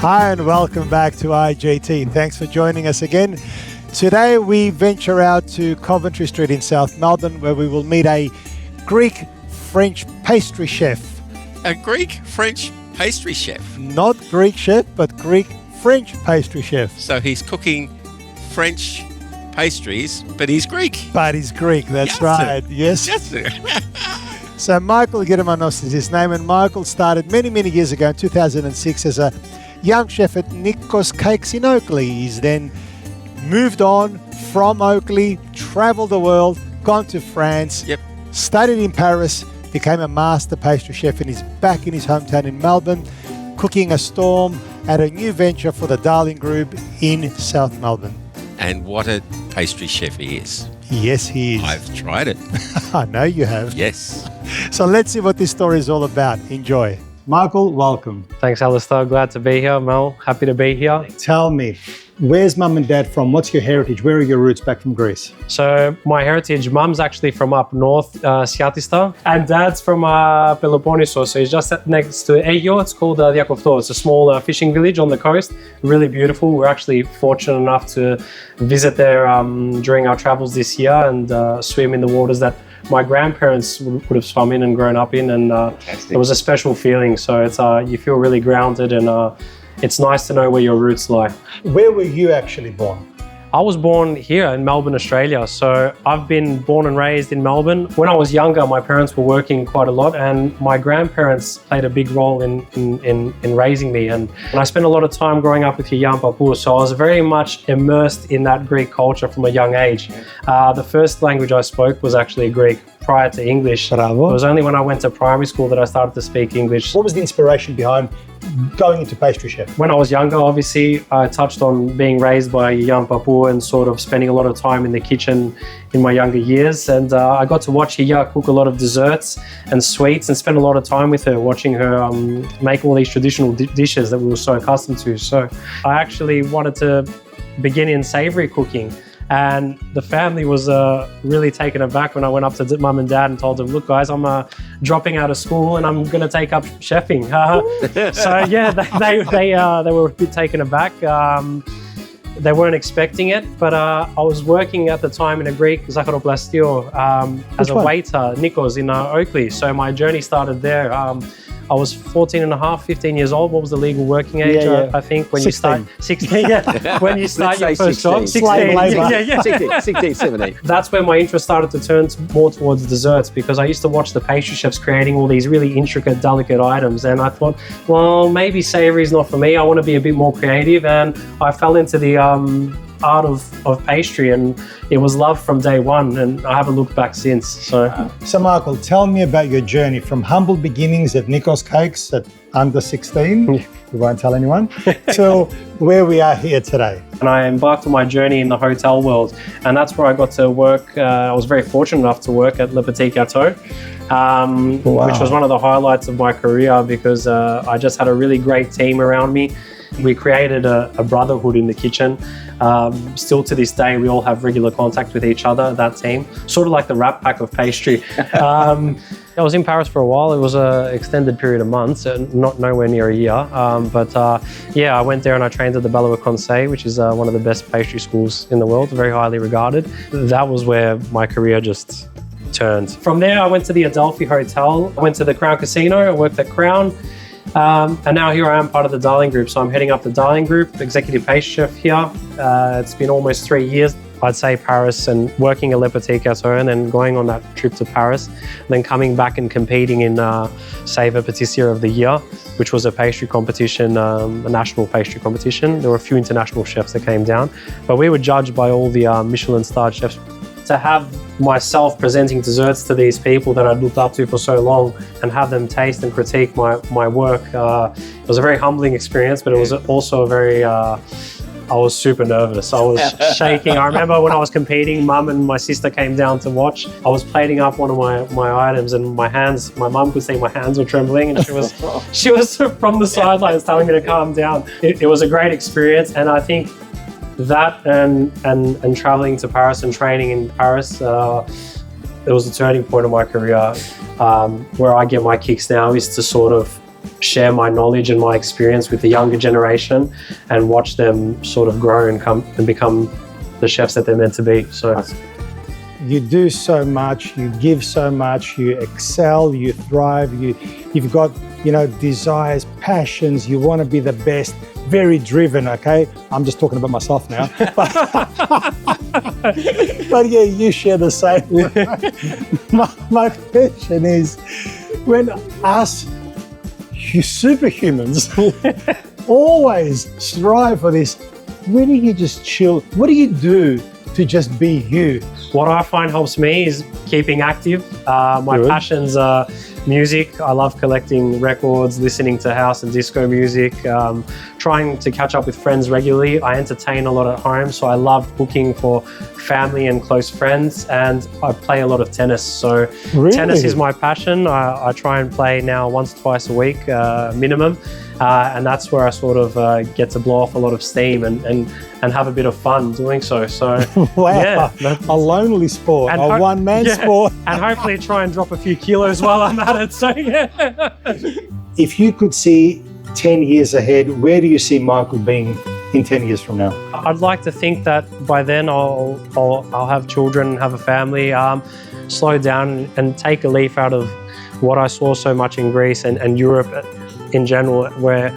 Hi and welcome back to IGT. Thanks for joining us again. Today we venture out to Coventry Street in South Melbourne where we will meet a Greek-French pastry chef. A Greek-French pastry chef? Not Greek chef, but Greek-French pastry chef. So he's cooking French pastries, but he's Greek. But he's Greek, that's right. Yes. So Michael Germanos is his name, and Michael started many years ago in 2006 as a young chef at Nikos Cakes in Oakley. He's then moved on from Oakley, travelled the world, gone to France, studied in Paris, became a master pastry chef, and he's back in his hometown in Melbourne, cooking a storm at a new venture for the Darling Group in South Melbourne. And what a pastry chef he is. Yes, he is. I've tried it. I know you have. Yes. So let's see what this story is all about. Enjoy. Michael, welcome. Thanks, Alistair. Glad to be here. Mel, happy to be here. Tell me, where's mum and dad from? What's your heritage? Where are your roots back from Greece? So my heritage, mum's actually from up north, Siatista, and dad's from Peloponnesos. So he's just next to Aegio. It's called Diakofto. It's a small fishing village on the coast. Really beautiful. We're actually fortunate enough to visit there during our travels this year and swim in the waters that my grandparents would have swum in and grown up in, and it was a special feeling. So it's you feel really grounded, and it's nice to know where your roots lie. Where were you actually born? I was born here in Melbourne, Australia. So I've been born and raised in Melbourne. When I was younger, my parents were working quite a lot, and my grandparents played a big role in raising me. And I spent a lot of time growing up with Yam Papu, so I was very much immersed in that Greek culture from a young age. The first language I spoke was actually Greek prior to English. Bravo. It was only when I went to primary school that I started to speak English. What was the inspiration behind going into pastry chef? When I was younger, obviously, I touched on being raised by Yam Papu and sort of spending a lot of time in the kitchen in my younger years. And I got to watch Hiya cook a lot of desserts and sweets and spend a lot of time with her, watching her make all these traditional dishes that we were so accustomed to. So I actually wanted to begin in savory cooking. And the family was really taken aback when I went up to mum and dad and told them, look guys, I'm dropping out of school and I'm going to take up chefing. So yeah, they were a bit taken aback. They weren't expecting it, but I was working at the time in a Greek Zacharoplastio as a waiter, Nikos, in Oakley. So my journey started there. I was 14 and a half, 15 years old. What was the legal working age? I think when 16. you start 16. Yeah, when you start your first 16. job, 16. Yeah. 16, 17. That's when my interest started to turn more towards desserts, because I used to watch the pastry chefs creating all these really intricate, delicate items, and I thought, well, maybe savory is not for me. I want to be a bit more creative, and I fell into the art of pastry, and it was love from day one, and I haven't looked back since. So Michael, tell me about your journey from humble beginnings at Nikos Cakes at under 16, we won't tell anyone, to where we are here today. And I embarked on my journey in the hotel world, and that's where I got to work. I was very fortunate enough to work at Le Petit Gâteau, which was one of the highlights of my career, because I just had a really great team around me. We created a brotherhood in the kitchen. Still to this day, we all have regular contact with each other, that team. Sort of like the Rat Pack of pastry. I was in Paris for a while. It was an extended period of months, nowhere near a year. Yeah, I went there and I trained at the Belle Conseil, which is one of the best pastry schools in the world, very highly regarded. That was where my career just turned. From there, I went to the Adelphi Hotel. I went to the Crown Casino. I worked at Crown. And now here I am, part of the Darling Group. So I'm heading up the Darling Group, executive pastry chef here. It's been almost 3 years. I'd say Paris, and working at Le Petit Gâteau, and then going on that trip to Paris, and then coming back and competing in Savor Patissier of the Year, which was a pastry competition, a national pastry competition. There were a few international chefs that came down, but we were judged by all the Michelin-starred chefs. To have myself presenting desserts to these people that I'd looked up to for so long and have them taste and critique my work, it was a very humbling experience, but it was also a very, I was super nervous. I was shaking. I remember when I was competing, mum and my sister came down to watch. I was plating up one of my items, and my mum could see my hands were trembling, and she was from the sidelines telling me to calm down. It was a great experience, and I think that and traveling to Paris and training in Paris, it was a turning point of my career. Where I get my kicks now is to sort of share my knowledge and my experience with the younger generation and watch them sort of grow and come and become the chefs that they're meant to be. So you do so much, you give so much, you excel, you thrive, you've got, desires, passions, you want to be the best, very driven, okay? I'm just talking about myself now. But yeah, you share the same. My question is, when us superhumans always strive for this, where do you just chill? What do you do to just be you? What I find helps me is keeping active. My passions are music. I love collecting records, listening to house and disco music, trying to catch up with friends regularly. I entertain a lot at home, so I love cooking for family and close friends, and I play a lot of tennis. So tennis is my passion. I try and play now once, twice a week minimum. And that's where I sort of get to blow off a lot of steam and have a bit of fun doing so. So wow, a lonely sport, a one-man sport. And hopefully try and drop a few kilos while I'm at it. So yeah. If you could see 10 years ahead, where do you see Michael being in 10 years from now? I'd like to think that by then I'll have children, have a family, slow down and take a leaf out of what I saw so much in Greece and Europe in general, where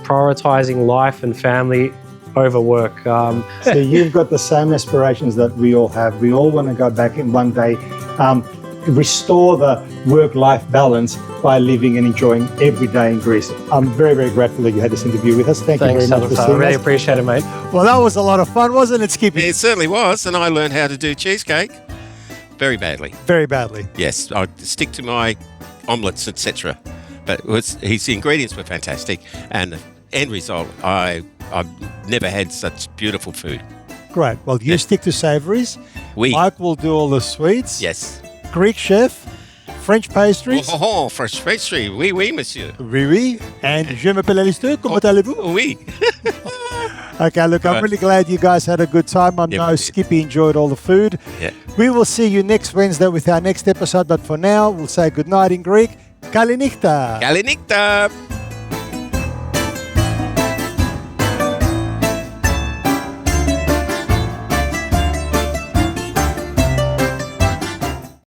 prioritizing life and family over work. So you've got the same aspirations that we all have. We all want to go back in one day, restore the work-life balance by living and enjoying every day in Greece. I'm very, very grateful that you had this interview with us. Thanks you very much for seeing I really us. appreciate it, mate. Well, that was a lot of fun, wasn't it, Skippy? It certainly was, and I learned how to do cheesecake very badly. Very badly. Yes, I stick to my omelettes, etc. But his ingredients were fantastic, and the end result, I've never had such beautiful food. Great. Well, you stick to savouries. Mike will do all the sweets. Yes. Greek chef, French pastries. Oh, French pastry. Oui, oui, monsieur. Oui, oui. And je m'appelle Alistair. Comment allez-vous? Oui. Okay, look, I'm really glad you guys had a good time. I know Skippy enjoyed all the food. Yeah. We will see you next Wednesday with our next episode, but for now, we'll say good night in Greek. Kalinikta. Kalinikta.